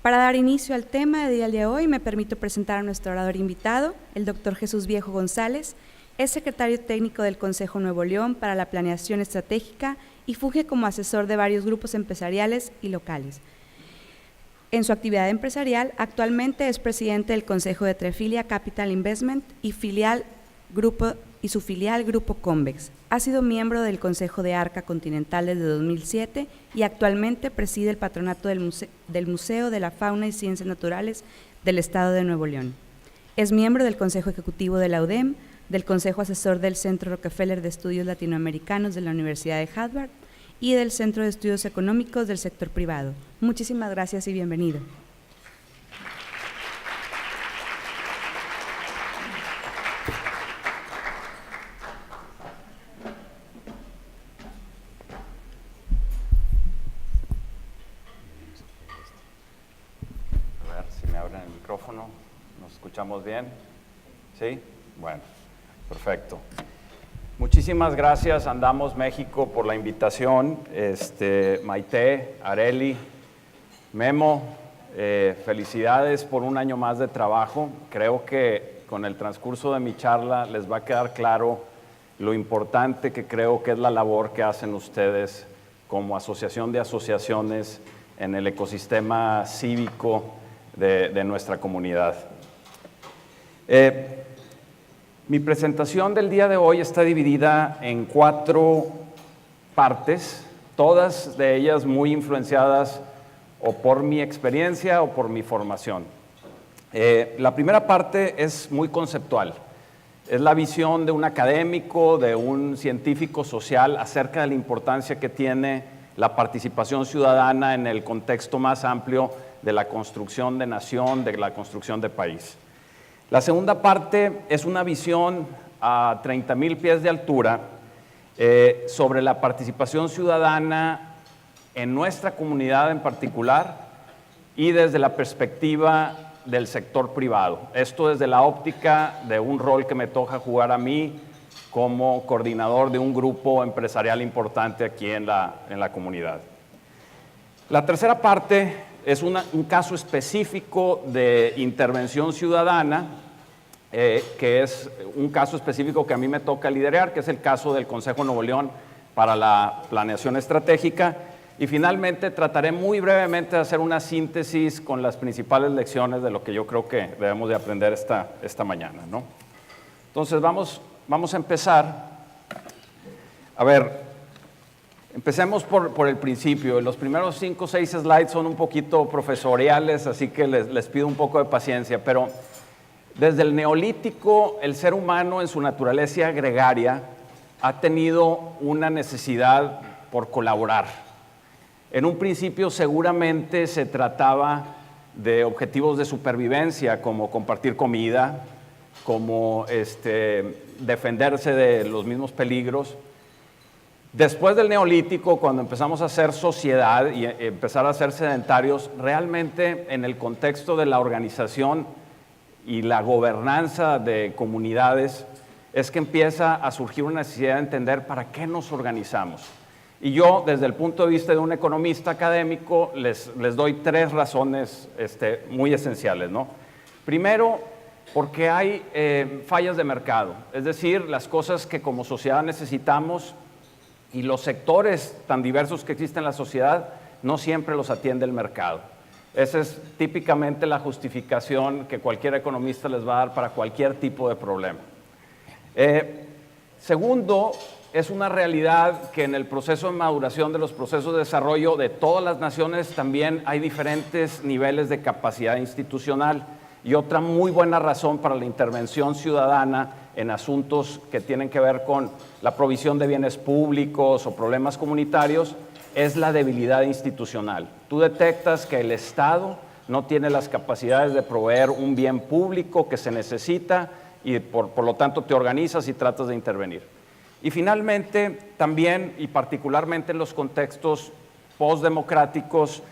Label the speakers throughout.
Speaker 1: Para dar inicio al tema del día de hoy, me permito presentar a nuestro orador invitado, el doctor Jesús Viejo González. Es secretario técnico del Consejo Nuevo León para la Planeación Estratégica y funge como asesor de varios grupos empresariales y locales. En su actividad empresarial, actualmente es presidente del Consejo de Trefilia Capital Investment y su filial Grupo Convex. Ha sido miembro del Consejo de Arca Continental desde 2007 y actualmente preside el patronato del Museo de la Fauna y Ciencias Naturales del Estado de Nuevo León. Es miembro del Consejo Ejecutivo de la UDEM, del Consejo Asesor del Centro Rockefeller de Estudios Latinoamericanos de la Universidad de Harvard y del Centro de Estudios Económicos del Sector Privado. Muchísimas gracias y bienvenido.
Speaker 2: A ver si me abren el micrófono. ¿Nos escuchamos bien? ¿Sí? Bueno, perfecto. Muchísimas gracias, Andamos México, por la invitación. Maite, Areli, Memo, felicidades por un año más de trabajo. Creo que con el transcurso de mi charla les va a quedar claro lo importante que creo que es la labor que hacen ustedes como asociación de asociaciones en el ecosistema cívico de nuestra comunidad. Mi presentación del día de hoy está dividida en 4 partes, todas de ellas muy influenciadas o por mi experiencia o por mi formación. La primera parte es muy conceptual, es la visión de un académico, de un científico social acerca de la importancia que tiene la participación ciudadana en el contexto más amplio de la construcción de nación, de la construcción de país. La segunda parte es una visión a 30,000 pies de altura sobre la participación ciudadana en nuestra comunidad en particular y desde la perspectiva del sector privado. Esto desde la óptica de un rol que me toca jugar a mí como coordinador de un grupo empresarial importante aquí en la comunidad. La tercera parte es un caso específico de intervención ciudadana, que es un caso específico que a mí me toca liderar, que es el caso del Consejo Nuevo León para la Planeación Estratégica. Y finalmente trataré muy brevemente de hacer una síntesis con las principales lecciones de lo que yo creo que debemos de aprender esta mañana, ¿no? Entonces vamos a empezar. A ver, empecemos por el principio. Los primeros 5 o 6 slides son un poquito profesoriales, así que les pido un poco de paciencia, pero desde el Neolítico, el ser humano en su naturaleza gregaria ha tenido una necesidad por colaborar. En un principio seguramente se trataba de objetivos de supervivencia, como compartir comida, como defenderse de los mismos peligros. Después del Neolítico, cuando empezamos a hacer sociedad y empezar a ser sedentarios, realmente en el contexto de la organización y la gobernanza de comunidades es que empieza a surgir una necesidad de entender para qué nos organizamos. Y yo, desde el punto de vista de un economista académico, les doy 3 razones muy esenciales, ¿no? Primero, porque hay fallas de mercado, es decir, las cosas que como sociedad necesitamos y los sectores tan diversos que existen en la sociedad no siempre los atiende el mercado. Esa es típicamente la justificación que cualquier economista les va a dar para cualquier tipo de problema. Segundo, es una realidad que en el proceso de maduración de los procesos de desarrollo de todas las naciones también hay diferentes niveles de capacidad institucional. Y otra muy buena razón para la intervención ciudadana en asuntos que tienen que ver con la provisión de bienes públicos o problemas comunitarios es la debilidad institucional. Tú detectas que el Estado no tiene las capacidades de proveer un bien público que se necesita y por lo tanto te organizas y tratas de intervenir. Y finalmente, también y particularmente en los contextos postdemocráticos,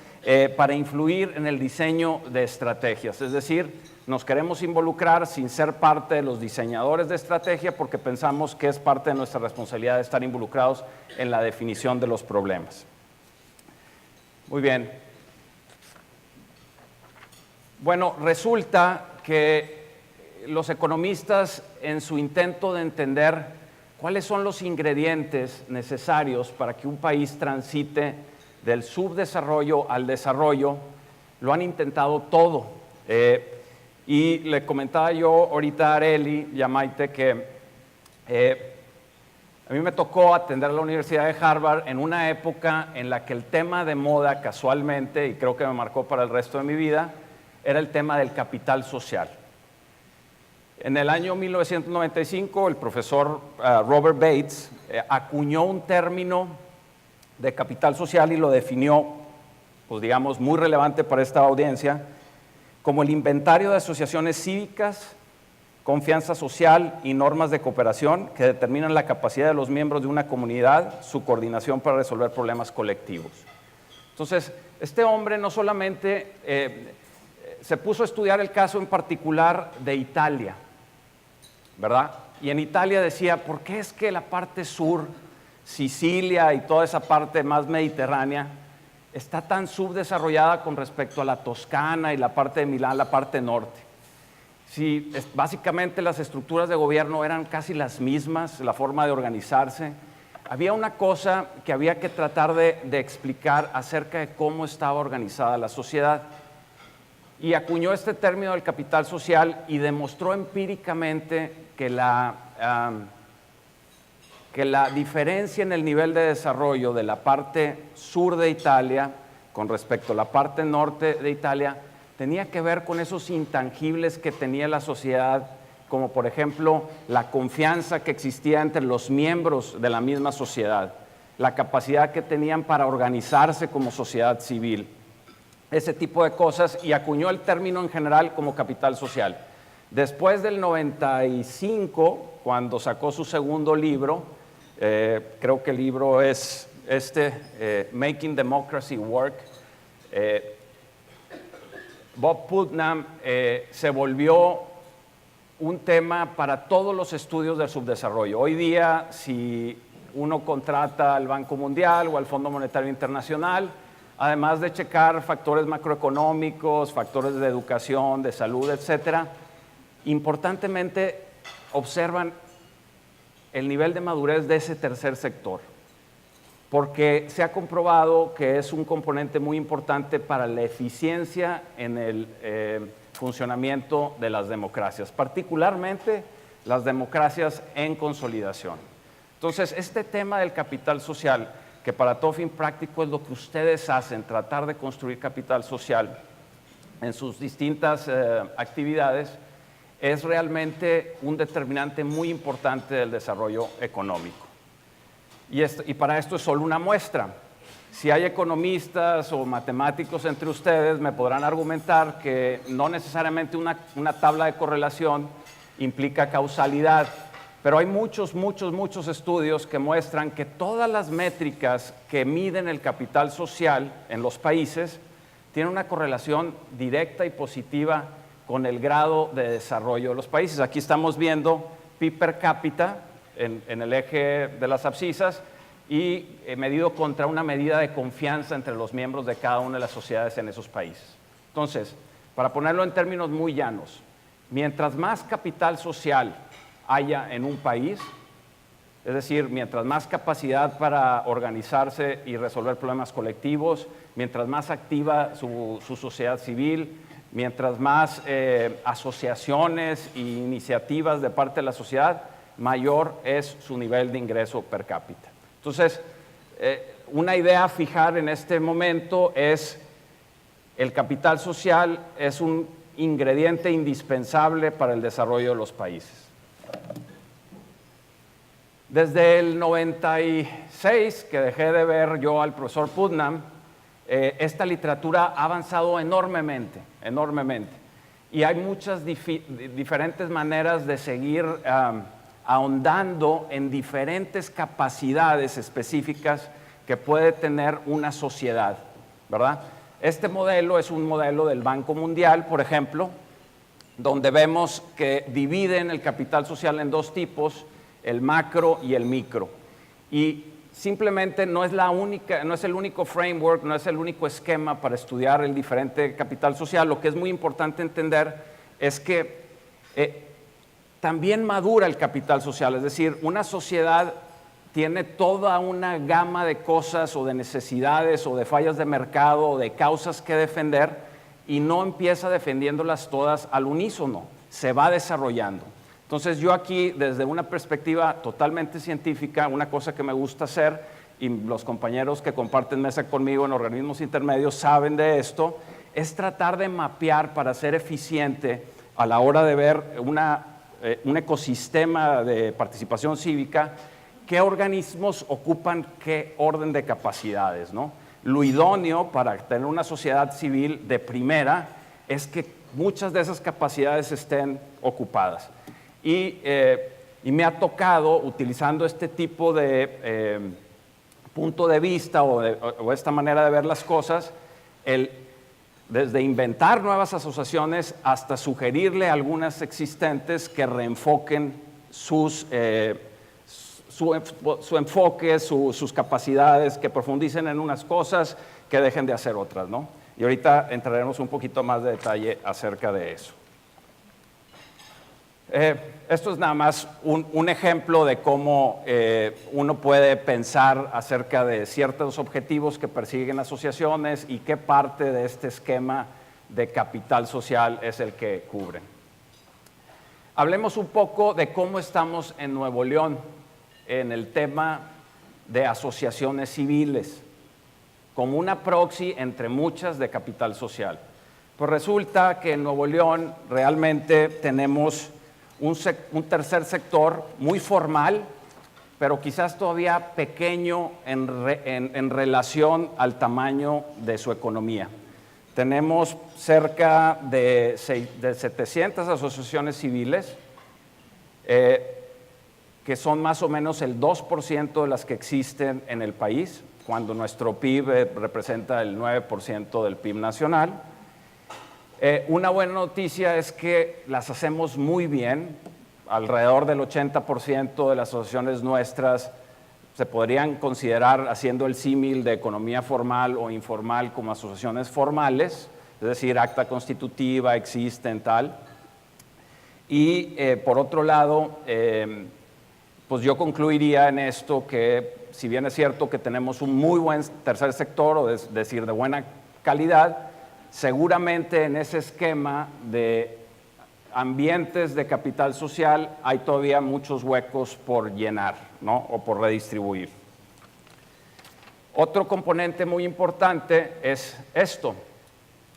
Speaker 2: para influir en el diseño de estrategias. Es decir, nos queremos involucrar sin ser parte de los diseñadores de estrategia porque pensamos que es parte de nuestra responsabilidad de estar involucrados en la definición de los problemas. Muy bien. Bueno, resulta que los economistas, en su intento de entender cuáles son los ingredientes necesarios para que un país transite del subdesarrollo al desarrollo, lo han intentado todo. Y le comentaba yo ahorita a Areli y a Maite que a mí me tocó atender la Universidad de Harvard en una época en la que el tema de moda, casualmente, y creo que me marcó para el resto de mi vida, era el tema del capital social. En el año 1995, el profesor Robert Bates acuñó un término de capital social y lo definió, pues digamos, muy relevante para esta audiencia, como el inventario de asociaciones cívicas, confianza social y normas de cooperación que determinan la capacidad de los miembros de una comunidad, su coordinación para resolver problemas colectivos. Entonces, este hombre no solamente se puso a estudiar el caso en particular de Italia, ¿verdad? Y en Italia decía, ¿por qué es que la parte sur, Sicilia y toda esa parte más mediterránea, está tan subdesarrollada con respecto a la Toscana y la parte de Milán, la parte norte? Si básicamente las estructuras de gobierno eran casi las mismas, la forma de organizarse, había una cosa que había que tratar de explicar acerca de cómo estaba organizada la sociedad. Y acuñó este término del capital social y demostró empíricamente que la diferencia en el nivel de desarrollo de la parte sur de Italia con respecto a la parte norte de Italia tenía que ver con esos intangibles que tenía la sociedad, como por ejemplo la confianza que existía entre los miembros de la misma sociedad, la capacidad que tenían para organizarse como sociedad civil, ese tipo de cosas, y acuñó el término en general como capital social. Después del 95, cuando sacó su segundo libro, creo que el libro es Making Democracy Work, Bob Putnam se volvió un tema para todos los estudios del subdesarrollo. Hoy día, si uno contrata al Banco Mundial o al Fondo Monetario Internacional, además de checar factores macroeconómicos, factores de educación, de salud, etcétera, importantemente observan el nivel de madurez de ese tercer sector, porque se ha comprobado que es un componente muy importante para la eficiencia en el funcionamiento de las democracias, particularmente las democracias en consolidación. Entonces, este tema del capital social, que para todo fin práctico es lo que ustedes hacen, tratar de construir capital social en sus distintas actividades, es realmente un determinante muy importante del desarrollo económico. Y para esto es solo una muestra. Si hay economistas o matemáticos entre ustedes, me podrán argumentar que no necesariamente una tabla de correlación implica causalidad, pero hay muchos estudios que muestran que todas las métricas que miden el capital social en los países tienen una correlación directa y positiva con el grado de desarrollo de los países. Aquí estamos viendo PIB per cápita en el eje de las abscisas y medido contra una medida de confianza entre los miembros de cada una de las sociedades en esos países. Entonces, para ponerlo en términos muy llanos, mientras más capital social haya en un país, es decir, mientras más capacidad para organizarse y resolver problemas colectivos, mientras más activa su sociedad civil, mientras más asociaciones e iniciativas de parte de la sociedad, mayor es su nivel de ingreso per cápita. Entonces, una idea a fijar en este momento es el capital social es un ingrediente indispensable para el desarrollo de los países. Desde el 96, que dejé de ver yo al profesor Putnam, esta literatura ha avanzado enormemente. Y hay muchas diferentes maneras de seguir ahondando en diferentes capacidades específicas que puede tener una sociedad, ¿verdad? Este modelo es un modelo del Banco Mundial, por ejemplo, donde vemos que dividen el capital social en dos tipos, el macro y el micro. Y simplemente no es el único framework, no es el único esquema para estudiar el diferente capital social. Lo que es muy importante entender es que también madura el capital social, es decir, una sociedad tiene toda una gama de cosas o de necesidades o de fallas de mercado o de causas que defender y no empieza defendiéndolas todas al unísono, se va desarrollando. Entonces yo aquí, desde una perspectiva totalmente científica, una cosa que me gusta hacer, y los compañeros que comparten mesa conmigo en organismos intermedios saben de esto, es tratar de mapear para ser eficiente a la hora de ver un ecosistema de participación cívica, qué organismos ocupan qué orden de capacidades, ¿no? Lo idóneo para tener una sociedad civil de primera es que muchas de esas capacidades estén ocupadas. Y me ha tocado, utilizando este tipo de punto de vista o esta manera de ver las cosas, desde inventar nuevas asociaciones hasta sugerirle a algunas existentes que reenfoquen su enfoque, sus capacidades, que profundicen en unas cosas, que dejen de hacer otras, ¿no? Y ahorita entraremos un poquito más de detalle acerca de eso. Esto es nada más un ejemplo de cómo uno puede pensar acerca de ciertos objetivos que persiguen asociaciones y qué parte de este esquema de capital social es el que cubren. Hablemos un poco de cómo estamos en Nuevo León en el tema de asociaciones civiles, como una proxy entre muchas de capital social. Pues resulta que en Nuevo León realmente tenemos un tercer sector muy formal, pero quizás todavía pequeño en relación al tamaño de su economía. Tenemos cerca de 700 asociaciones civiles, que son más o menos el 2% de las que existen en el país, cuando nuestro PIB representa el 9% del PIB nacional. Una buena noticia es que las hacemos muy bien. Alrededor del 80% de las asociaciones nuestras se podrían considerar, haciendo el símil de economía formal o informal, como asociaciones formales, es decir, acta constitutiva, existen, tal. Y por otro lado, pues yo concluiría en esto que, si bien es cierto que tenemos un muy buen tercer sector, o decir, de buena calidad, seguramente en ese esquema de ambientes de capital social hay todavía muchos huecos por llenar, ¿no? O por redistribuir. Otro componente muy importante es esto.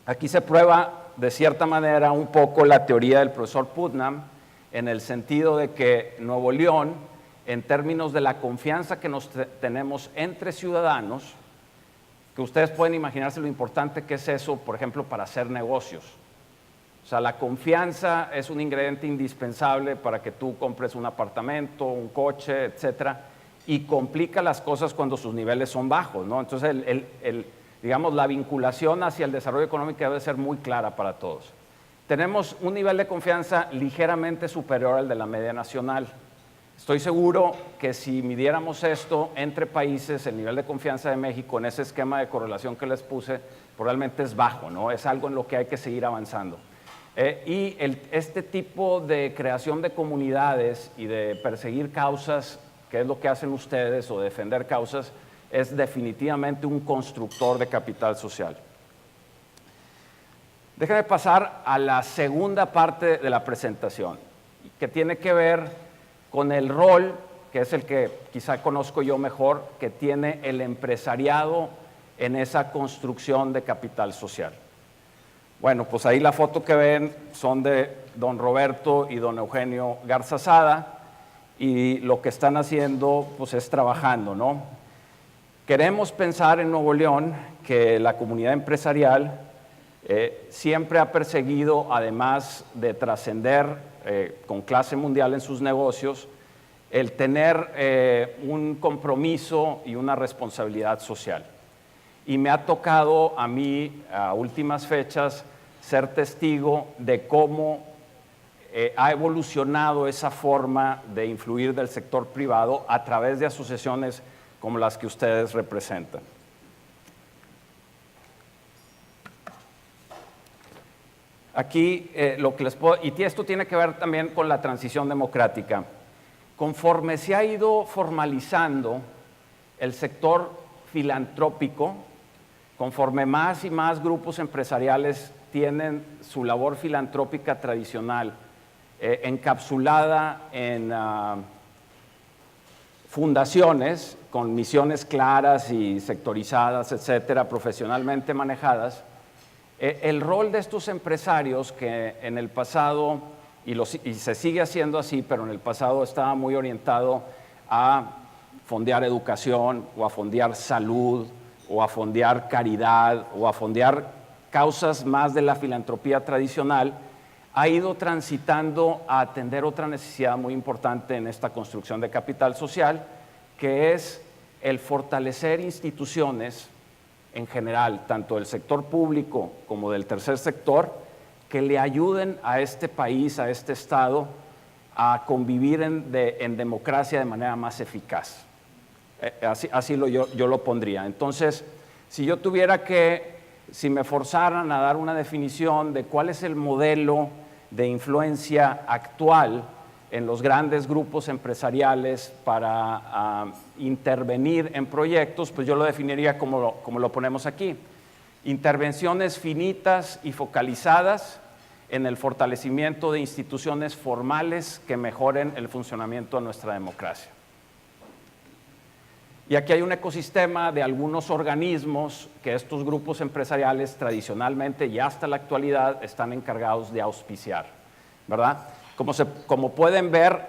Speaker 2: Aquí se prueba de cierta manera un poco la teoría del profesor Putnam, en el sentido de que Nuevo León, en términos de la confianza que tenemos entre ciudadanos, que ustedes pueden imaginarse lo importante que es eso, por ejemplo, para hacer negocios. O sea, la confianza es un ingrediente indispensable para que tú compres un apartamento, un coche, etcétera, y complica las cosas cuando sus niveles son bajos, ¿no? Entonces, digamos, la vinculación hacia el desarrollo económico debe ser muy clara para todos. Tenemos un nivel de confianza ligeramente superior al de la media nacional. Estoy seguro que si midiéramos esto entre países, el nivel de confianza de México en ese esquema de correlación que les puse, probablemente es bajo, ¿no? Es algo en lo que hay que seguir avanzando. Este tipo de creación de comunidades y de perseguir causas, que es lo que hacen ustedes, o defender causas, es definitivamente un constructor de capital social. Déjenme pasar a la segunda parte de la presentación, que tiene que ver con el rol, que es el que quizá conozco yo mejor, que tiene el empresariado en esa construcción de capital social. Bueno, pues ahí la foto que ven son de don Roberto y don Eugenio Garzazada, y lo que están haciendo pues es trabajando, ¿no? Queremos pensar en Nuevo León que la comunidad empresarial siempre ha perseguido, además de trascender con clase mundial en sus negocios, el tener un compromiso y una responsabilidad social. Y me ha tocado a mí, a últimas fechas, ser testigo de cómo ha evolucionado esa forma de influir del sector privado a través de asociaciones como las que ustedes representan. Aquí lo que les puedo, y esto tiene que ver también con la transición democrática. Conforme se ha ido formalizando el sector filantrópico, conforme más y más grupos empresariales tienen su labor filantrópica tradicional encapsulada en fundaciones con misiones claras y sectorizadas, etcétera, profesionalmente manejadas, el rol de estos empresarios que en el pasado, y se sigue haciendo así, pero en el pasado estaba muy orientado a fondear educación o a fondear salud o a fondear caridad o a fondear causas más de la filantropía tradicional, ha ido transitando a atender otra necesidad muy importante en esta construcción de capital social, que es el fortalecer instituciones en general, tanto del sector público como del tercer sector, que le ayuden a este país, a este Estado, a convivir en democracia de manera más eficaz. Así yo lo pondría. Entonces, si yo tuviera si me forzaran a dar una definición de cuál es el modelo de influencia actual en los grandes grupos empresariales para intervenir en proyectos, pues yo lo definiría como lo ponemos aquí. Intervenciones finitas y focalizadas en el fortalecimiento de instituciones formales que mejoren el funcionamiento de nuestra democracia. Y aquí hay un ecosistema de algunos organismos que estos grupos empresariales tradicionalmente y hasta la actualidad están encargados de auspiciar, ¿verdad? Como pueden ver,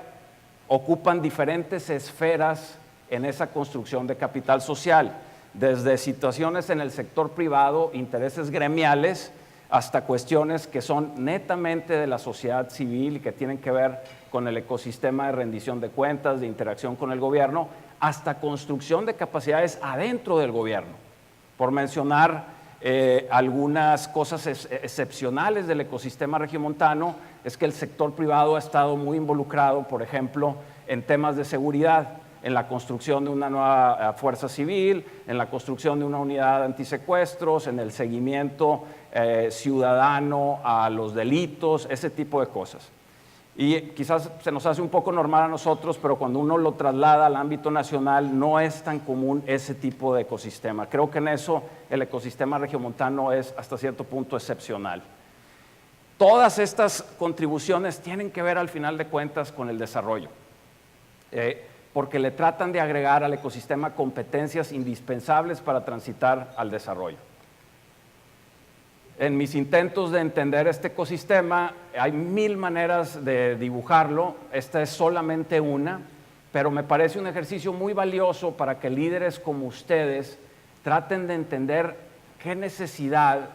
Speaker 2: ocupan diferentes esferas en esa construcción de capital social, desde situaciones en el sector privado, intereses gremiales, hasta cuestiones que son netamente de la sociedad civil y que tienen que ver con el ecosistema de rendición de cuentas, de interacción con el gobierno, hasta construcción de capacidades adentro del gobierno. Por mencionar algunas cosas excepcionales del ecosistema regiomontano, es que el sector privado ha estado muy involucrado, por ejemplo, en temas de seguridad, en la construcción de una nueva fuerza civil, en la construcción de una unidad antisecuestros, en el seguimiento ciudadano a los delitos, ese tipo de cosas. Y quizás se nos hace un poco normal a nosotros, pero cuando uno lo traslada al ámbito nacional no es tan común ese tipo de ecosistema. Creo que en eso el ecosistema regiomontano es hasta cierto punto excepcional. Todas estas contribuciones tienen que ver al final de cuentas con el desarrollo, porque le tratan de agregar al ecosistema competencias indispensables para transitar al desarrollo. En mis intentos de entender este ecosistema, hay 1000 maneras de dibujarlo, esta es solamente una, pero me parece un ejercicio muy valioso para que líderes como ustedes traten de entender qué necesidad,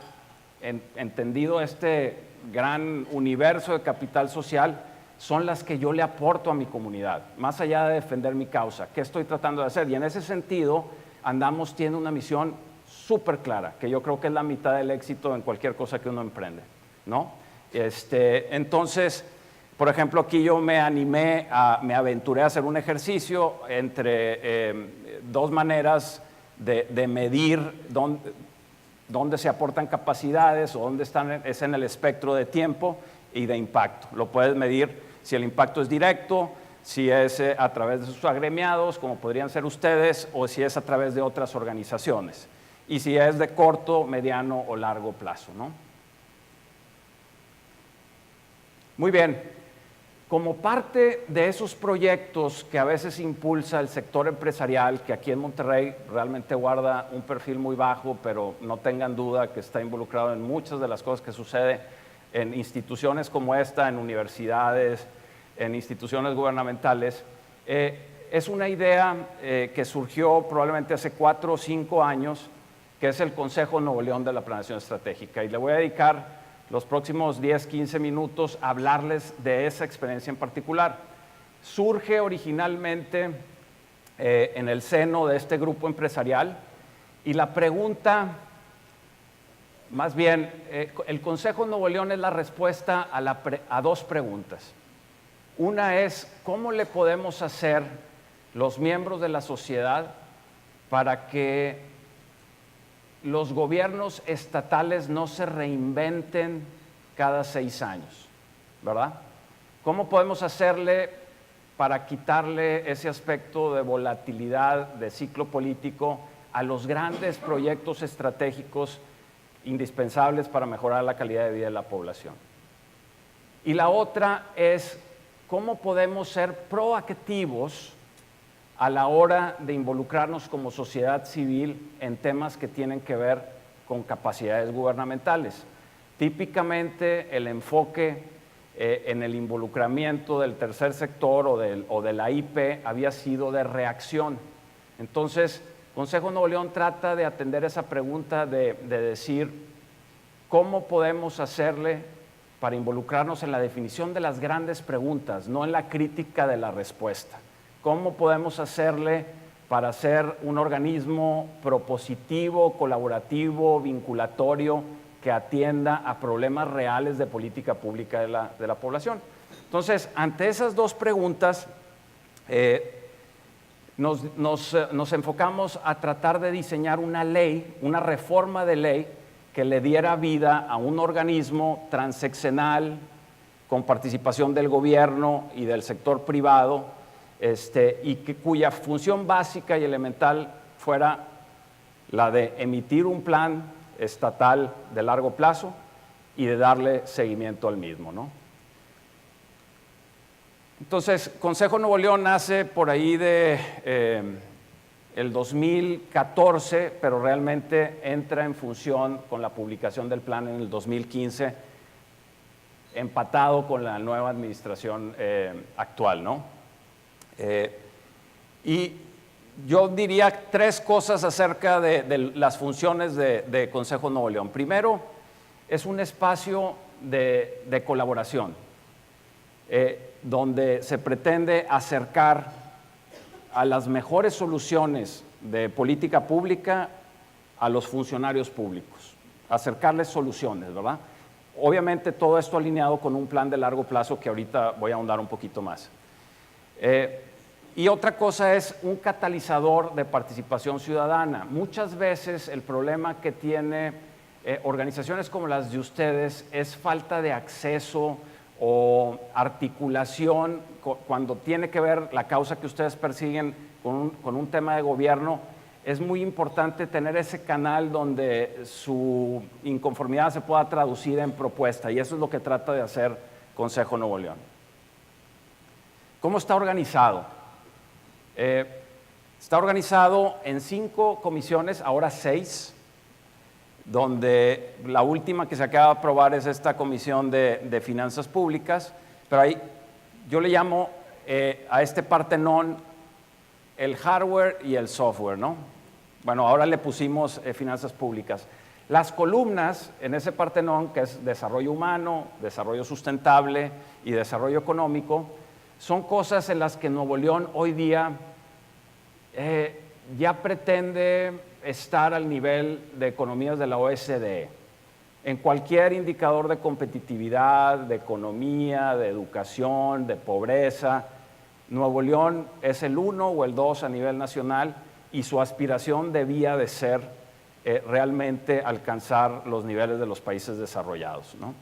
Speaker 2: entendido este gran universo de capital social, son las que yo le aporto a mi comunidad, más allá de defender mi causa, qué estoy tratando de hacer. Y en ese sentido, Andamos tiene una misión súper clara, que yo creo que es la mitad del éxito en cualquier cosa que uno emprende, ¿no? Entonces, por ejemplo, aquí yo me aventuré a hacer un ejercicio entre dos maneras de medir dónde se aportan capacidades o dónde están, es en el espectro de tiempo y de impacto. Lo puedes medir si el impacto es directo, si es a través de sus agremiados, como podrían ser ustedes, o si es a través de otras organizaciones. Y si es de corto, mediano o largo plazo, ¿no? Muy bien, como parte de esos proyectos que a veces impulsa el sector empresarial, que aquí en Monterrey realmente guarda un perfil muy bajo, pero no tengan duda que está involucrado en muchas de las cosas que suceden en instituciones como esta, en universidades, en instituciones gubernamentales, es una idea que surgió probablemente hace 4 o 5 años, que es el Consejo Nuevo León de la Planeación Estratégica. Y le voy a dedicar los próximos 10, 15 minutos a hablarles de esa experiencia en particular. Surge originalmente en el seno de este grupo empresarial y la pregunta, más bien, el Consejo Nuevo León es la respuesta a 2 preguntas. Una es, ¿cómo le podemos hacer los miembros de la sociedad para que los gobiernos estatales no se reinventen cada 6 años, ¿verdad? ¿Cómo podemos hacerle para quitarle ese aspecto de volatilidad, de ciclo político, a los grandes proyectos estratégicos indispensables para mejorar la calidad de vida de la población? Y la otra es, ¿cómo podemos ser proactivos a la hora de involucrarnos como sociedad civil en temas que tienen que ver con capacidades gubernamentales? Típicamente el enfoque en el involucramiento del tercer sector o de la IP había sido de reacción. Entonces, Consejo Nuevo León trata de atender esa pregunta de decir, ¿cómo podemos hacerle para involucrarnos en la definición de las grandes preguntas, no en la crítica de la respuesta? ¿Cómo podemos hacerle para ser un organismo propositivo, colaborativo, vinculatorio, que atienda a problemas reales de política pública de la población? Entonces, ante esas dos preguntas, nos enfocamos a tratar de diseñar una ley, una reforma de ley que le diera vida a un organismo transeccional con participación del gobierno y del sector privado, y cuya función básica y elemental fuera la de emitir un plan estatal de largo plazo y de darle seguimiento al mismo, ¿no? Entonces, Consejo Nuevo León nace por ahí de el 2014, pero realmente entra en función con la publicación del plan en el 2015, empatado con la nueva administración actual, ¿no? Y yo diría 3 cosas acerca de las funciones de Consejo Nuevo León. Primero, es un espacio de colaboración, donde se pretende acercar a las mejores soluciones de política pública a los funcionarios públicos, acercarles soluciones, ¿verdad? Obviamente todo esto alineado con un plan de largo plazo que ahorita voy a ahondar un poquito más. Y otra cosa es un catalizador de participación ciudadana. Muchas veces el problema que tiene organizaciones como las de ustedes es falta de acceso o articulación cuando tiene que ver la causa que ustedes persiguen con un tema de gobierno. Es muy importante tener ese canal donde su inconformidad se pueda traducir en propuesta, y eso es lo que trata de hacer Consejo Nuevo León. ¿Cómo está organizado? Está organizado en 5 comisiones, ahora 6, donde la última que se acaba de aprobar es esta comisión de finanzas públicas, pero ahí yo le llamo a este partenón el hardware y el software, ¿no? Bueno, ahora le pusimos finanzas públicas. Las columnas en ese partenón, que es desarrollo humano, desarrollo sustentable y desarrollo económico, son cosas en las que Nuevo León hoy día ya pretende estar al nivel de economías de la OSDE. En cualquier indicador de competitividad, de economía, de educación, de pobreza, Nuevo León es el 1 o el 2 a nivel nacional, y su aspiración debía de ser realmente alcanzar los niveles de los países desarrollados, ¿no?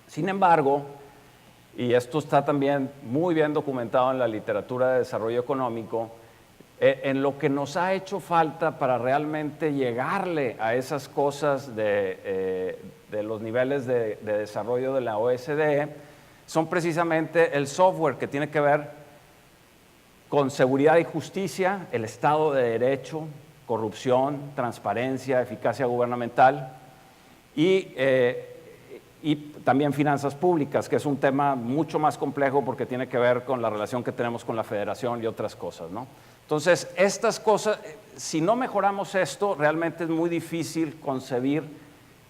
Speaker 2: Sin embargo, y esto está también muy bien documentado en la literatura de desarrollo económico, en lo que nos ha hecho falta para realmente llegarle a esas cosas de los niveles de desarrollo de la OSDE, son precisamente el software, que tiene que ver con seguridad y justicia, el Estado de Derecho, corrupción, transparencia, eficacia gubernamental y también finanzas públicas, que es un tema mucho más complejo porque tiene que ver con la relación que tenemos con la Federación y otras cosas, ¿no? Entonces, estas cosas, si no mejoramos esto, realmente es muy difícil concebir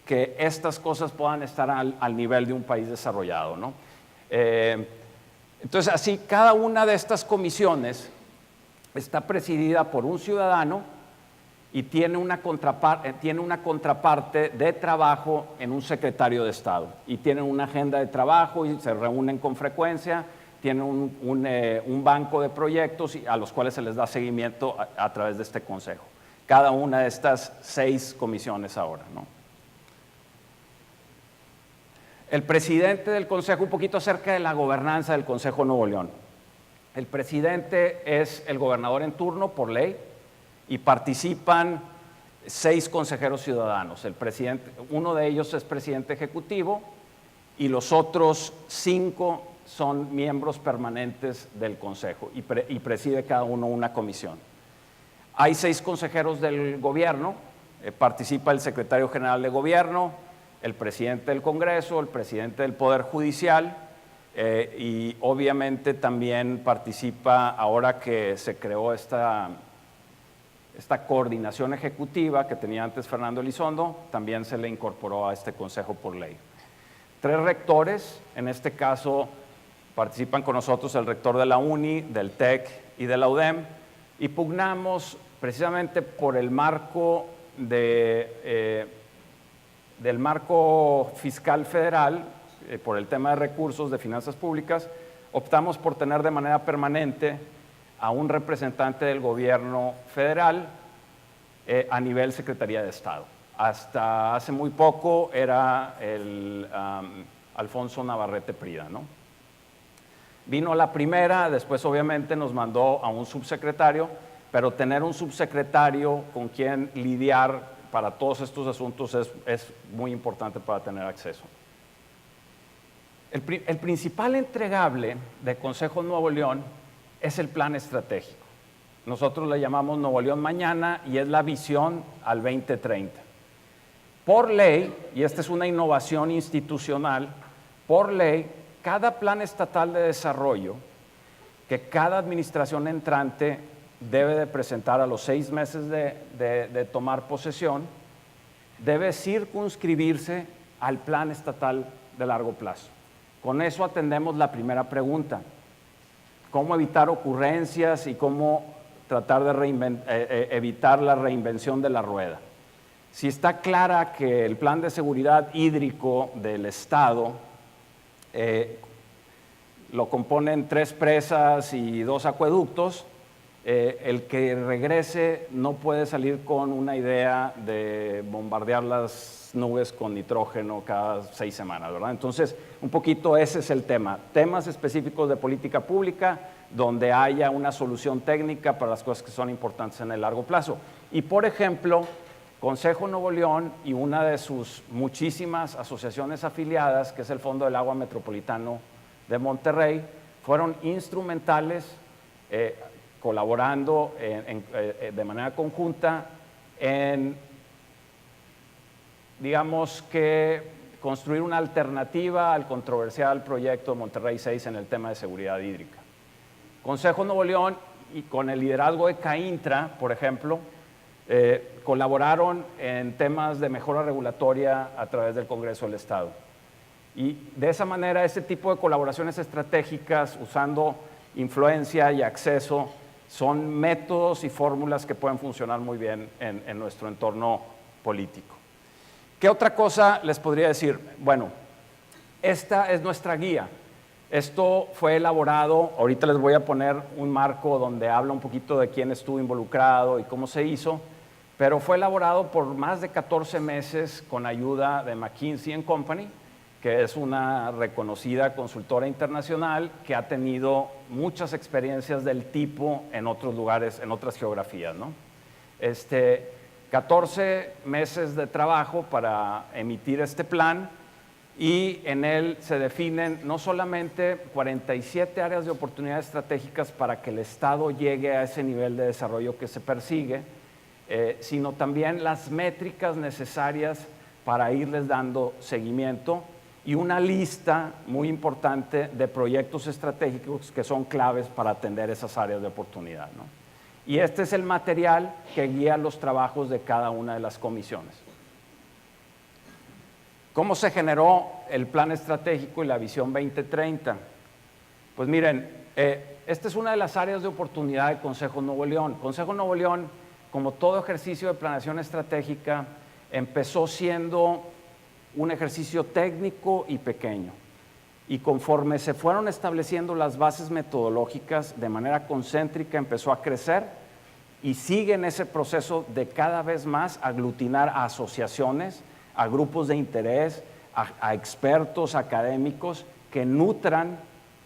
Speaker 2: que estas cosas puedan estar al nivel de un país desarrollado, ¿no? Entonces, así, cada una de estas comisiones está presidida por un ciudadano y tiene una contraparte de trabajo en un secretario de Estado. Y tienen una agenda de trabajo y se reúnen con frecuencia, tienen un banco de proyectos a los cuales se les da seguimiento a través de este consejo. cada una de estas 6 comisiones ahora, ¿no? El presidente del Consejo, un poquito acerca de la gobernanza del Consejo Nuevo León. El presidente es el gobernador en turno por ley y participan 6 consejeros ciudadanos. El presidente, uno de ellos es presidente ejecutivo y los otros 5 son miembros permanentes del Consejo y preside cada uno una comisión. Hay 6 consejeros del gobierno, participa el secretario general de gobierno, el presidente del Congreso, el presidente del Poder Judicial y obviamente también participa, ahora que se creó esta coordinación ejecutiva que tenía antes Fernando Elizondo, también se le incorporó a este consejo por ley. 3 rectores, en este caso participan con nosotros el rector de la UNI, del TEC y de la UDEM, y pugnamos precisamente por el marco del marco fiscal federal, por el tema de recursos de finanzas públicas, optamos por tener de manera permanente a un representante del gobierno federal a nivel Secretaría de Estado. Hasta hace muy poco era el Alfonso Navarrete Prida, ¿no? Vino la primera, después obviamente nos mandó a un subsecretario, pero tener un subsecretario con quien lidiar para todos estos asuntos es muy importante para tener acceso. El principal entregable de Consejo Nuevo León es el plan estratégico. Nosotros le llamamos Nuevo León Mañana y es la visión al 2030. Por ley, y esta es una innovación institucional, por ley, cada plan estatal de desarrollo que cada administración entrante debe de presentar a los 6 meses de tomar posesión, debe circunscribirse al plan estatal de largo plazo. Con eso atendemos la primera pregunta: ¿cómo evitar ocurrencias y cómo tratar de evitar la reinvención de la rueda? Si está clara que el plan de seguridad hídrico del Estado lo componen 3 presas y 2 acueductos, el que regrese no puede salir con una idea de bombardear las nubes con nitrógeno cada 6 semanas, ¿verdad? Entonces, un poquito ese es el tema. Temas específicos de política pública donde haya una solución técnica para las cosas que son importantes en el largo plazo. Y, por ejemplo, Consejo Nuevo León y una de sus muchísimas asociaciones afiliadas, que es el Fondo del Agua Metropolitano de Monterrey, fueron instrumentales colaborando de manera conjunta en, digamos que, construir una alternativa al controversial proyecto Monterrey 6 en el tema de seguridad hídrica. Consejo Nuevo León y con el liderazgo de CAINTRA, por ejemplo, colaboraron en temas de mejora regulatoria a través del Congreso del Estado. Y de esa manera, este tipo de colaboraciones estratégicas, usando influencia y acceso, son métodos y fórmulas que pueden funcionar muy bien en nuestro entorno político. ¿Qué otra cosa les podría decir? Bueno, esta es nuestra guía. Esto fue elaborado, ahorita les voy a poner un marco donde habla un poquito de quién estuvo involucrado y cómo se hizo, pero fue elaborado por más de 14 meses con ayuda de McKinsey & Company, que es una reconocida consultora internacional que ha tenido muchas experiencias del tipo en otros lugares, en otras geografías, ¿no? 14 meses de trabajo para emitir este plan, y en él se definen no solamente 47 áreas de oportunidades estratégicas para que el Estado llegue a ese nivel de desarrollo que se persigue, sino también las métricas necesarias para irles dando seguimiento y una lista muy importante de proyectos estratégicos que son claves para atender esas áreas de oportunidad, ¿no? Y este es el material que guía los trabajos de cada una de las comisiones. ¿Cómo se generó el plan estratégico y la visión 2030? Pues miren, esta es una de las áreas de oportunidad de Consejo Nuevo León. Consejo Nuevo León, como todo ejercicio de planeación estratégica, empezó siendo un ejercicio técnico y pequeño. Y conforme se fueron estableciendo las bases metodológicas de manera concéntrica, empezó a crecer y sigue en ese proceso de cada vez más aglutinar a asociaciones, a grupos de interés, a expertos académicos que nutran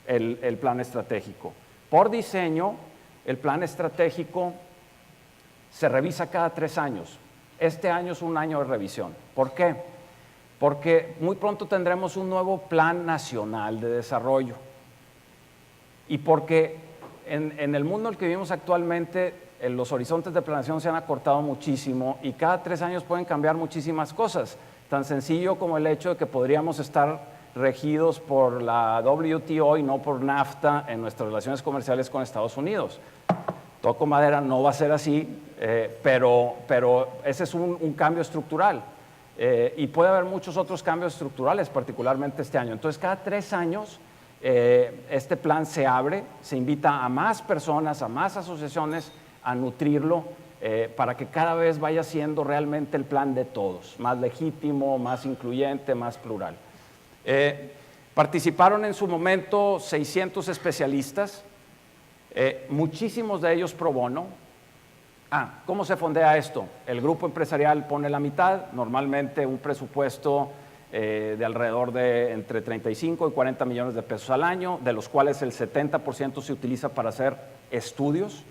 Speaker 2: el plan estratégico. Por diseño, el plan estratégico se revisa cada 3 años. Este año es un año de revisión. ¿Por qué? Porque muy pronto tendremos un nuevo plan nacional de desarrollo. Y porque en el mundo en el que vivimos actualmente, los horizontes de planeación se han acortado muchísimo y cada 3 años pueden cambiar muchísimas cosas. Tan sencillo como el hecho de que podríamos estar regidos por la WTO y no por NAFTA en nuestras relaciones comerciales con Estados Unidos. Toco madera, no va a ser así, pero ese es un cambio estructural. Y puede haber muchos otros cambios estructurales, particularmente este año. Entonces, cada 3 años este plan se abre, se invita a más personas, a más asociaciones a nutrirlo para que cada vez vaya siendo realmente el plan de todos, más legítimo, más incluyente, más plural. Participaron en su momento 600 especialistas, muchísimos de ellos pro bono. ¿Cómo se fondea esto? El grupo empresarial pone la mitad, normalmente un presupuesto de alrededor de entre 35 y 40 millones de pesos al año, de los cuales el 70% se utiliza para hacer estudios.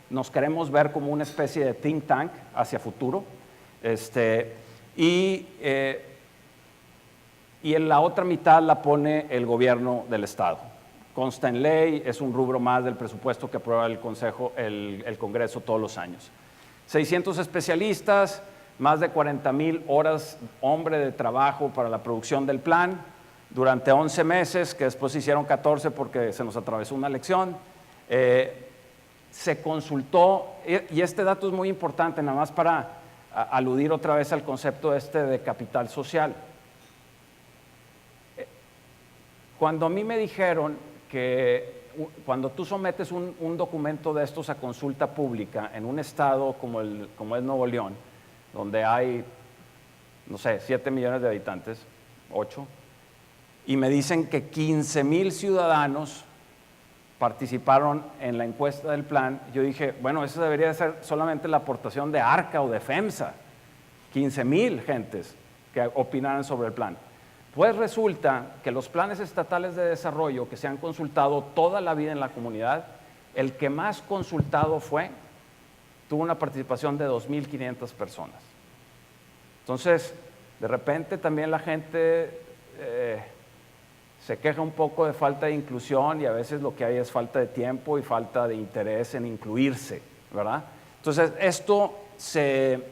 Speaker 2: Nos queremos ver como una especie de think tank hacia futuro. Y en la otra mitad la pone el gobierno del Estado. Consta en ley, es un rubro más del presupuesto que aprueba el Congreso todos los años. 600 especialistas, más de 40,000 horas hombre de trabajo para la producción del plan, durante 11 meses, que después se hicieron 14 porque se nos atravesó una elección. Se consultó, y este dato es muy importante, nada más para aludir otra vez al concepto de capital social. Cuando a mí me dijeron que cuando tú sometes un documento de estos a consulta pública en un estado como es Nuevo León, donde hay, no sé, 7 millones de habitantes, 8, y me dicen que 15,000 ciudadanos participaron en la encuesta del plan, yo dije, bueno, eso debería ser solamente la aportación de ARCA o de FEMSA, 15,000 gentes que opinaran sobre el plan. Pues resulta que los planes estatales de desarrollo que se han consultado toda la vida en la comunidad, el que más consultado tuvo una participación de 2,500 personas. Entonces, de repente también la gente se queja un poco de falta de inclusión y a veces lo que hay es falta de tiempo y falta de interés en incluirse, ¿verdad? Entonces, esto se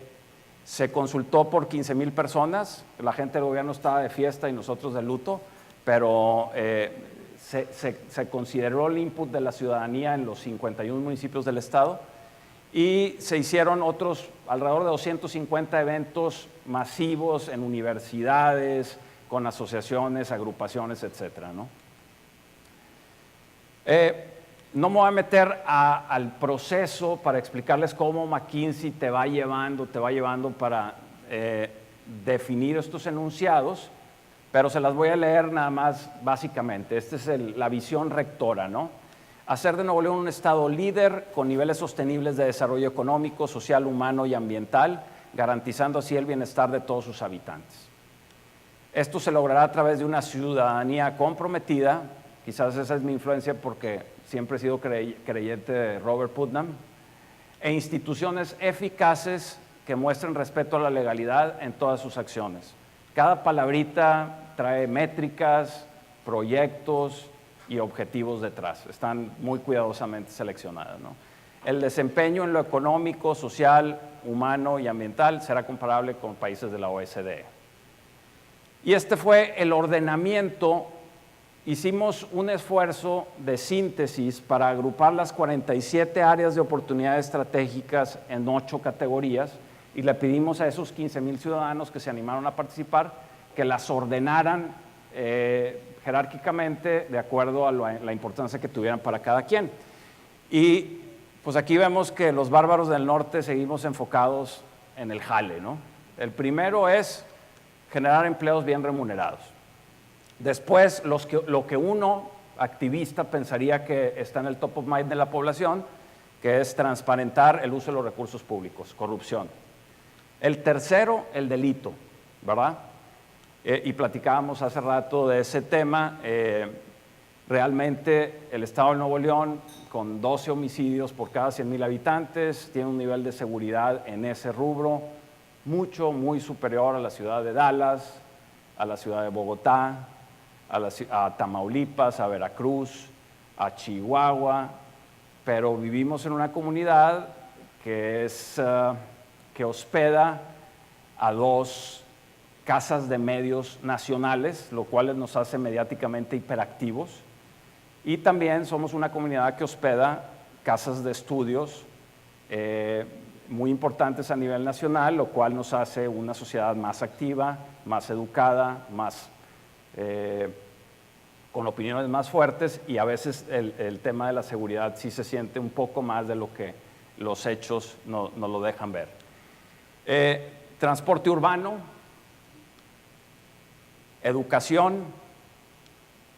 Speaker 2: consultó por 15,000 personas, la gente del gobierno estaba de fiesta y nosotros de luto, pero se consideró el input de la ciudadanía en los 51 municipios del estado y se hicieron otros alrededor de 250 eventos masivos en universidades, con asociaciones, agrupaciones, etcétera, ¿no? No me voy a meter al proceso para explicarles cómo McKinsey te va llevando para definir estos enunciados, pero se las voy a leer nada más básicamente. Esta es la visión rectora, ¿no? Hacer de Nuevo León un estado líder con niveles sostenibles de desarrollo económico, social, humano y ambiental, garantizando así el bienestar de todos sus habitantes. Esto se logrará a través de una ciudadanía comprometida, quizás esa es mi influencia porque siempre he sido creyente de Robert Putnam, e instituciones eficaces que muestren respeto a la legalidad en todas sus acciones. Cada palabrita trae métricas, proyectos y objetivos detrás. Están muy cuidadosamente seleccionadas, ¿no? El desempeño en lo económico, social, humano y ambiental será comparable con países de la OECD. Y este fue el ordenamiento. Hicimos un esfuerzo de síntesis para agrupar las 47 áreas de oportunidad estratégicas en 8 categorías y le pedimos a esos 15,000 ciudadanos que se animaron a participar que las ordenaran jerárquicamente de acuerdo a la importancia que tuvieran para cada quien. Y pues aquí vemos que los bárbaros del norte seguimos enfocados en el jale, ¿no? El primero es generar empleos bien remunerados. Después, lo que uno, activista, pensaría que está en el top of mind de la población, que es transparentar el uso de los recursos públicos, corrupción. El tercero, el delito, ¿verdad? Y platicábamos hace rato de ese tema. Realmente el Estado de Nuevo León, con 12 homicidios por cada 100,000 habitantes, tiene un nivel de seguridad en ese rubro muy superior a la ciudad de Dallas, a la ciudad de Bogotá, a Tamaulipas, a Veracruz, a Chihuahua, pero vivimos en una comunidad que hospeda a 2 casas de medios nacionales, lo cual nos hace mediáticamente hiperactivos. Y también somos una comunidad que hospeda casas de estudios muy importantes a nivel nacional, lo cual nos hace una sociedad más activa, más educada, con opiniones más fuertes, y a veces el tema de la seguridad sí se siente un poco más de lo que los hechos nos lo dejan ver. Transporte urbano, educación,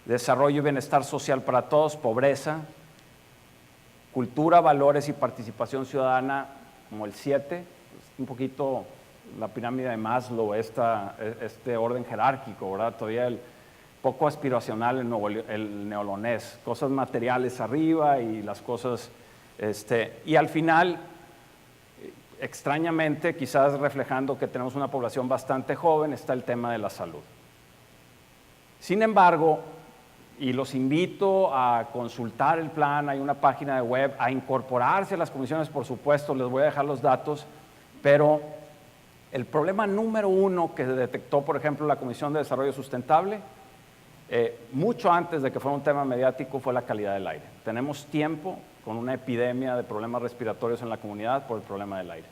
Speaker 2: desarrollo y bienestar social para todos, pobreza, cultura, valores y participación ciudadana como el 7, un poquito la pirámide de Maslow, este orden jerárquico, ¿verdad? Todavía el poco aspiracional el neolonés, cosas materiales arriba y las cosas, y al final, extrañamente, quizás reflejando que tenemos una población bastante joven, está el tema de la salud. Sin embargo, y los invito a consultar el plan, hay una página de web, a incorporarse a las comisiones, por supuesto, les voy a dejar los datos, pero el problema número 1 que detectó, por ejemplo, la Comisión de Desarrollo Sustentable, mucho antes de que fuera un tema mediático, fue la calidad del aire. Tenemos tiempo con una epidemia de problemas respiratorios en la comunidad por el problema del aire.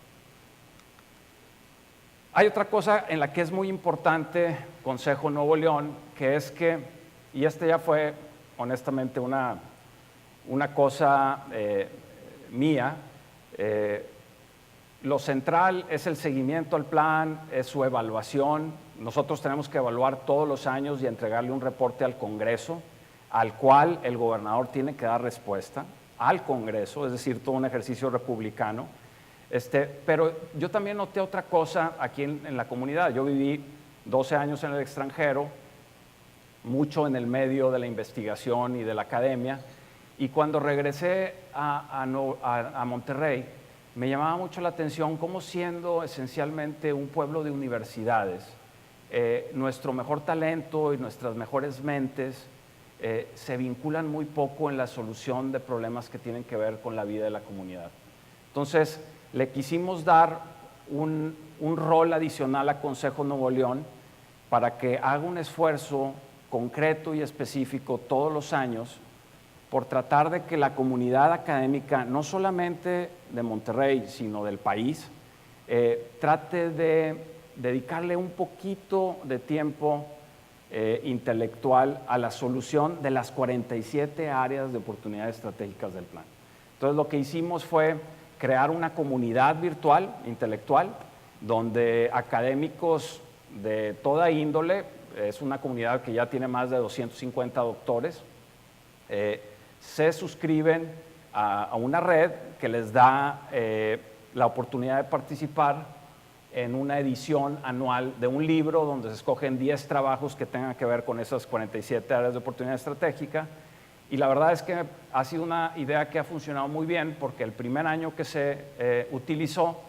Speaker 2: Hay otra cosa en la que es muy importante Consejo Nuevo León, que es que, y ya fue honestamente una cosa mía, lo central es el seguimiento al plan, es su evaluación. Nosotros tenemos que evaluar todos los años y entregarle un reporte al Congreso, al cual el gobernador tiene que dar respuesta al Congreso, es decir, todo un ejercicio republicano. Pero yo también noté otra cosa aquí en la comunidad. Yo viví 12 años en el extranjero, mucho en el medio de la investigación y de la academia, y cuando regresé a Monterrey, me llamaba mucho la atención cómo, siendo esencialmente un pueblo de universidades, nuestro mejor talento y nuestras mejores mentes se vinculan muy poco en la solución de problemas que tienen que ver con la vida de la comunidad. Entonces, le quisimos dar un rol adicional a Consejo Nuevo León para que haga un esfuerzo concreto y específico todos los años por tratar de que la comunidad académica, no solamente de Monterrey, sino del país, trate de dedicarle un poquito de tiempo intelectual a la solución de las 47 áreas de oportunidades estratégicas del plan. Entonces, lo que hicimos fue crear una comunidad virtual, intelectual, donde académicos de toda índole, es una comunidad que ya tiene más de 250 doctores, se suscriben a una red que les da la oportunidad de participar en una edición anual de un libro donde se escogen 10 trabajos que tengan que ver con esas 47 áreas de oportunidad estratégica. Y la verdad es que ha sido una idea que ha funcionado muy bien, porque el primer año que se utilizó,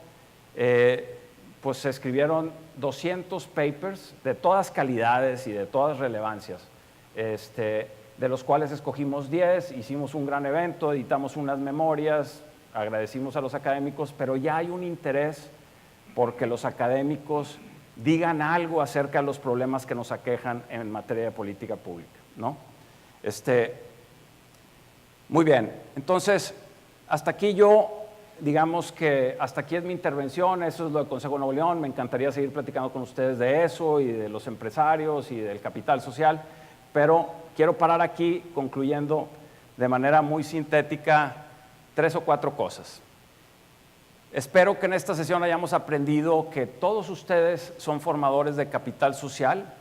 Speaker 2: pues se escribieron 200 papers de todas calidades y de todas relevancias, de los cuales escogimos 10, hicimos un gran evento, editamos unas memorias, agradecimos a los académicos, pero ya hay un interés porque los académicos digan algo acerca de los problemas que nos aquejan en materia de política pública, ¿no? Muy bien, entonces, hasta aquí digamos que hasta aquí es mi intervención, eso es lo de Consejo Nuevo León. Me encantaría seguir platicando con ustedes de eso y de los empresarios y del capital social, pero quiero parar aquí concluyendo de manera muy sintética 3 o 4 cosas. Espero que en esta sesión hayamos aprendido que todos ustedes son formadores de capital social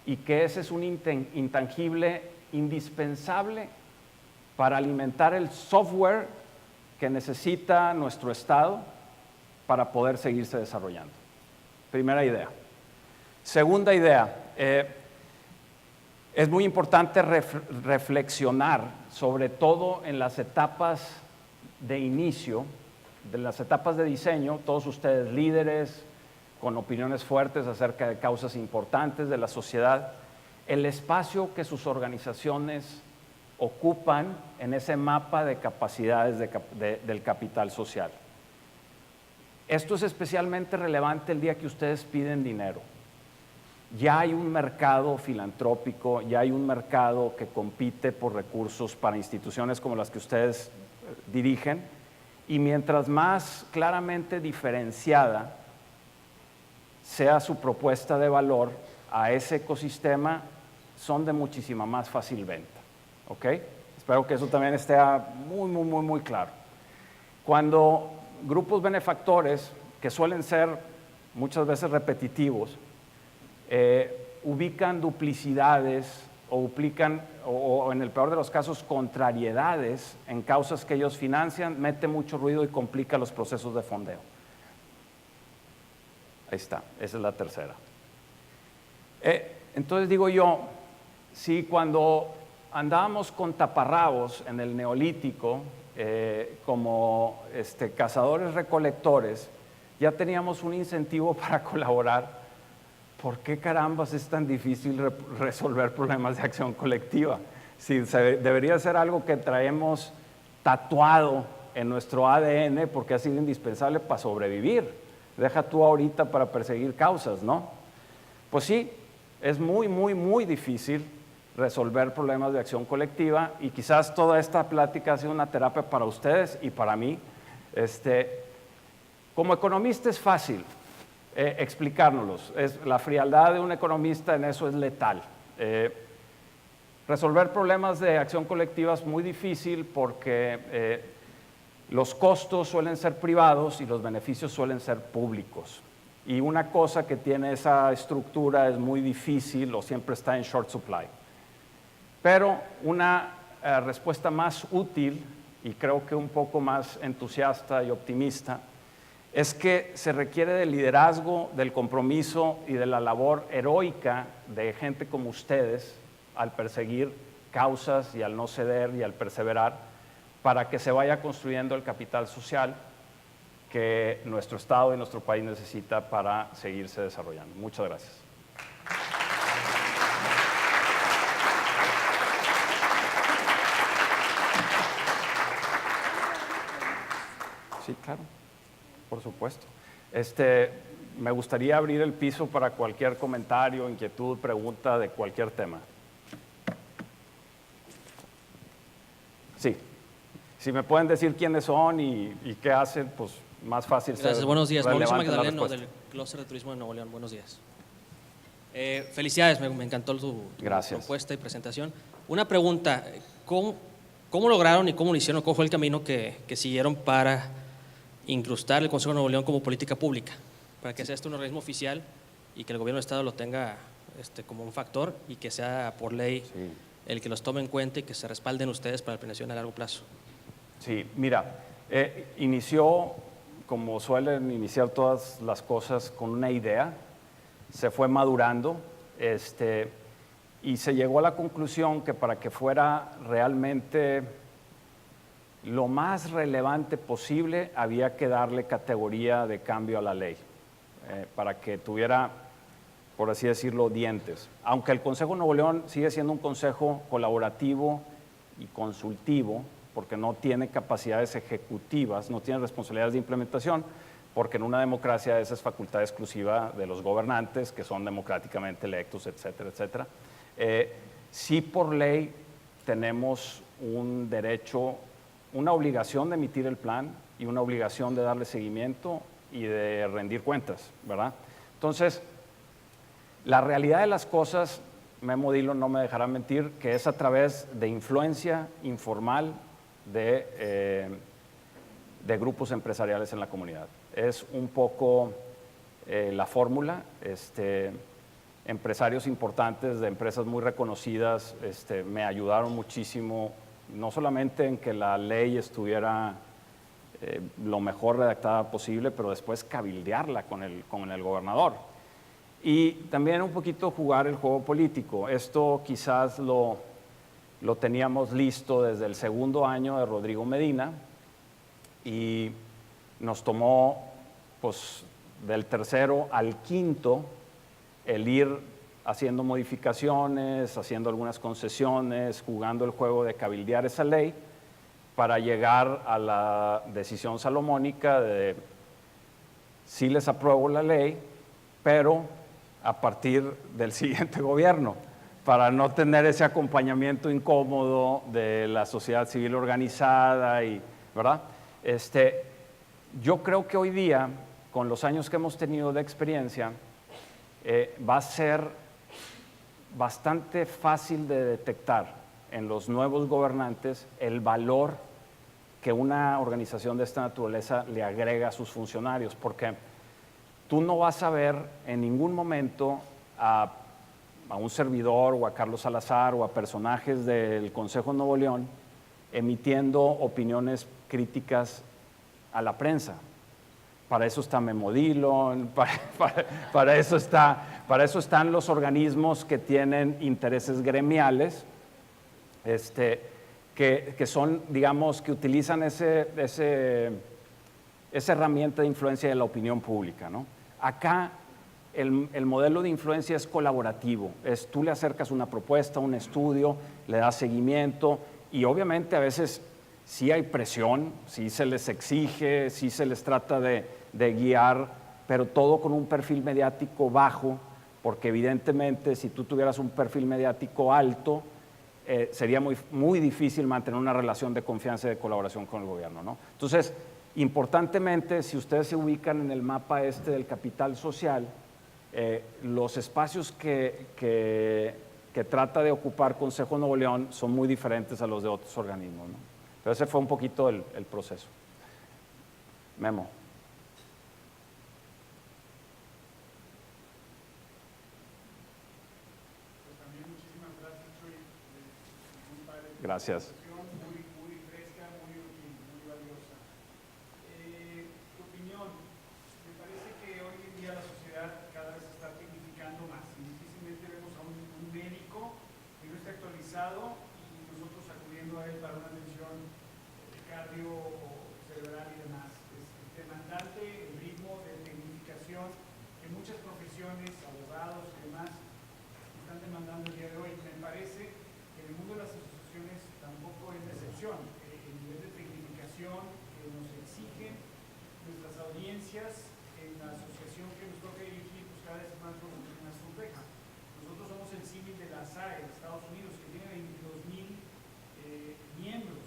Speaker 2: y que ese es un intangible indispensable para alimentar el software que necesita nuestro Estado para poder seguirse desarrollando. Primera idea. Segunda idea, es muy importante reflexionar, sobre todo en las etapas de inicio, de las etapas de diseño, todos ustedes líderes con opiniones fuertes acerca de causas importantes de la sociedad, el espacio que sus organizaciones ocupan en ese mapa de capacidades del capital social. Esto es especialmente relevante el día que ustedes piden dinero. Ya hay un mercado filantrópico, ya hay un mercado que compite por recursos para instituciones como las que ustedes dirigen, y mientras más claramente diferenciada sea su propuesta de valor a ese ecosistema, son de muchísima más fácil venta. ¿Ok? Espero que eso también esté muy claro. Cuando grupos benefactores, que suelen ser muchas veces repetitivos, ubican duplicidades o en el peor de los casos contrariedades en causas que ellos financian, mete mucho ruido y complica los procesos de fondeo. Ahí está, esa es la tercera. Entonces digo yo, si cuando andábamos con taparrabos en el Neolítico, como cazadores recolectores, ya teníamos un incentivo para colaborar, ¿por qué carambas es tan difícil resolver problemas de acción colectiva? Si debería ser algo que traemos tatuado en nuestro ADN porque ha sido indispensable para sobrevivir. Deja tú ahorita para perseguir causas, ¿no? Pues sí, es muy difícil resolver problemas de acción colectiva, y quizás toda esta plática ha sido una terapia para ustedes y para mí. Como economista es fácil explicárnoslos. La frialdad de un economista en eso es letal. Resolver problemas de acción colectiva es muy difícil porque los costos suelen ser privados y los beneficios suelen ser públicos. Y una cosa que tiene esa estructura es muy difícil o siempre está en short supply. Pero una respuesta más útil, y creo que un poco más entusiasta y optimista, es que se requiere del liderazgo, del compromiso y de la labor heroica de gente como ustedes al perseguir causas y al no ceder y al perseverar, para que se vaya construyendo el capital social que nuestro Estado y nuestro país necesita para seguirse desarrollando. Muchas gracias. Sí, claro. Por supuesto. Me gustaría abrir el piso para cualquier comentario, inquietud, pregunta de cualquier tema. Sí. Si me pueden decir quiénes son y qué hacen, pues más fácil.
Speaker 3: Gracias, buenos días. Mauricio Magdaleno del Clúster de Turismo de Nuevo León. Buenos días. Felicidades, me encantó tu propuesta y presentación. Una pregunta, ¿cómo lograron y cómo lo hicieron, cómo fue el camino que siguieron para incrustar el Consejo de Nuevo León como política pública, para que sea un organismo oficial y que el gobierno del Estado lo tenga como un factor y que sea por ley el que los tome en cuenta y que se respalden ustedes para la planeación a largo plazo? Sí, mira, inició, como suelen iniciar todas las cosas, con una idea, se fue madurando y se llegó a la conclusión que para que fuera realmente lo más relevante posible había que darle categoría de cambio a la ley, para que tuviera, por así decirlo, dientes. Aunque el Consejo de Nuevo León sigue siendo un consejo colaborativo y consultivo, porque no tiene capacidades ejecutivas, no tiene responsabilidades de implementación, porque en una democracia esa es facultad exclusiva de los gobernantes, que son democráticamente electos, etcétera, etcétera. Sí, por ley tenemos un derecho, una obligación de emitir el plan y una obligación de darle seguimiento y de rendir cuentas, ¿verdad? Entonces, la realidad de las cosas, Memo Dillon no me dejará mentir, que es a través de influencia informal de grupos empresariales en la comunidad. Es un poco la fórmula. Empresarios importantes de empresas muy reconocidas me ayudaron muchísimo, no solamente en que la ley estuviera
Speaker 2: lo mejor redactada posible, pero después cabildearla con el gobernador. Y también un poquito jugar el juego político. Esto quizás lo teníamos listo desde el segundo año de Rodrigo Medina y nos tomó pues, del tercero al quinto el ir haciendo modificaciones, haciendo algunas concesiones, jugando el juego de cabildear esa ley para llegar a la decisión salomónica de sí les apruebo la ley, pero a partir del siguiente gobierno, para no tener ese acompañamiento incómodo de la sociedad civil organizada, ¿verdad? Yo creo que hoy día, con los años que hemos tenido de experiencia, va a ser bastante fácil de detectar en los nuevos gobernantes el valor que una organización de esta naturaleza le agrega a sus funcionarios, porque tú no vas a ver en ningún momento a un servidor o a Carlos Salazar o a personajes del Consejo Nuevo León emitiendo opiniones críticas a la prensa. Para eso está Memo Dillon, para eso están los organismos que tienen intereses gremiales, que son, digamos, que utilizan esa herramienta de influencia de la opinión pública, ¿no? Acá el modelo de influencia es colaborativo, tú le acercas una propuesta, un estudio, le das seguimiento y obviamente a veces sí hay presión, sí se les exige, sí se les trata de guiar, pero todo con un perfil mediático bajo, porque evidentemente si tú tuvieras un perfil mediático alto, sería muy difícil mantener una relación de confianza y de colaboración con el gobierno, ¿no? Entonces, importantemente, si ustedes se ubican en el mapa del capital social, los espacios que trata de ocupar Consejo Nuevo León son muy diferentes a los de otros organismos, ¿no? Pero ese fue un poquito el proceso. Memo.
Speaker 4: Pues también muchísimas gracias, Chuy. Muy padre.
Speaker 2: Gracias.
Speaker 4: Muy fresca, muy útil, muy valiosa. Tu opinión, me parece que hoy en día la sociedad cada vez está tecnificando más y difícilmente vemos a un médico que no esté actualizado y nosotros acudiendo a él para una atención cardio o cerebral y demás. Es demandante el ritmo de tecnificación que muchas profesiones, abogados y demás están demandando el día de hoy. Me parece que en el mundo de las asociaciones tampoco es la excepción. El nivel de tecnificación que nos exigen nuestras audiencias en la asociación que nos toca dirigir, pues cada vez es más compleja. Nosotros somos el símil de la SAE de Estados Unidos, que tiene 22,000 miembros.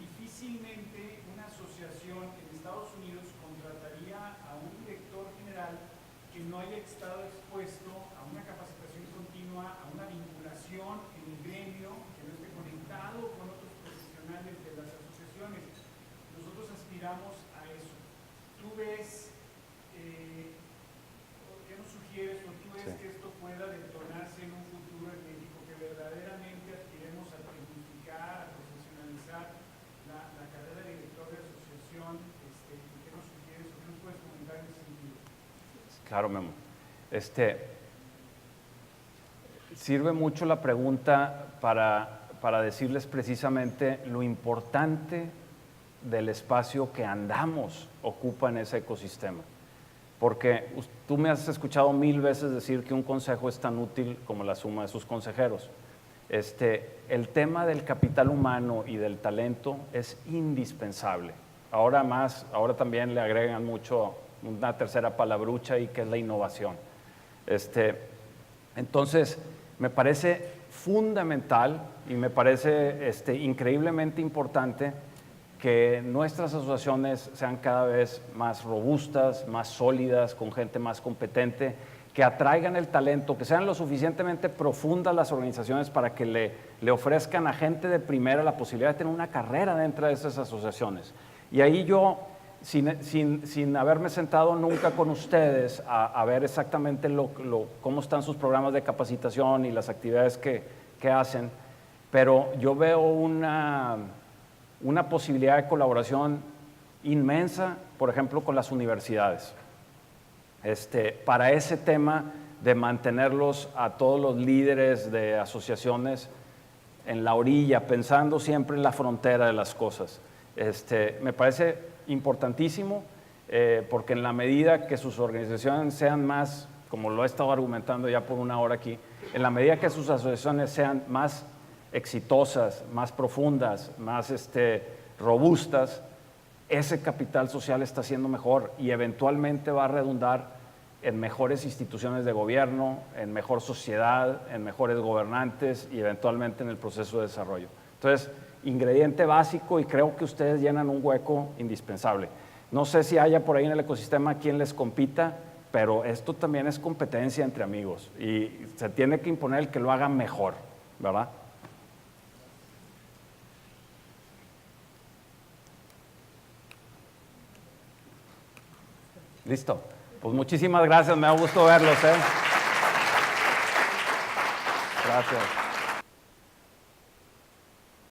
Speaker 4: Difícilmente una asociación en Estados Unidos contrataría a un director general que no haya estado expuesto a una capacitación continua, a una vinculación en el gremio, que no esté conectado con otros profesionales de las asociaciones. Nosotros aspiramos a eso. ¿Tú ves, qué nos sugieres, o tú ves que esto pueda detonarse en un futuro en México, que verdaderamente aspiremos a tecnificar, a profesionalizar la carrera de director de asociación? ¿Qué nos sugieres o qué nos puedes comentar en ese sentido?
Speaker 2: Claro, Memo. Sirve mucho la pregunta para decirles precisamente lo importante del espacio que andamos ocupa en ese ecosistema. Porque tú me has escuchado 1000 veces decir que un consejo es tan útil como la suma de sus consejeros. El tema del capital humano y del talento es indispensable. Ahora también le agregan mucho una tercera palabrucha y que es la innovación. Entonces, me parece fundamental y me parece increíblemente importante que nuestras asociaciones sean cada vez más robustas, más sólidas, con gente más competente, que atraigan el talento, que sean lo suficientemente profundas las organizaciones para que le ofrezcan a gente de primera la posibilidad de tener una carrera dentro de esas asociaciones. Y ahí yo, sin haberme sentado nunca con ustedes a ver exactamente cómo están sus programas de capacitación y las actividades que hacen, pero yo veo una posibilidad de colaboración inmensa, por ejemplo, con las universidades. Para ese tema de mantenerlos a todos los líderes de asociaciones en la orilla, pensando siempre en la frontera de las cosas. Me parece importantísimo porque en la medida que sus organizaciones sean más, como lo he estado argumentando ya por una hora aquí, en la medida que sus asociaciones sean más exitosas, más profundas, más robustas, ese capital social está siendo mejor y eventualmente va a redundar en mejores instituciones de gobierno, en mejor sociedad, en mejores gobernantes y eventualmente en el proceso de desarrollo. Entonces, ingrediente básico y creo que ustedes llenan un hueco indispensable. No sé si haya por ahí en el ecosistema quien les compita, pero esto también es competencia entre amigos y se tiene que imponer el que lo haga mejor, ¿verdad? Listo. Pues muchísimas gracias, me da gusto verlos. Gracias.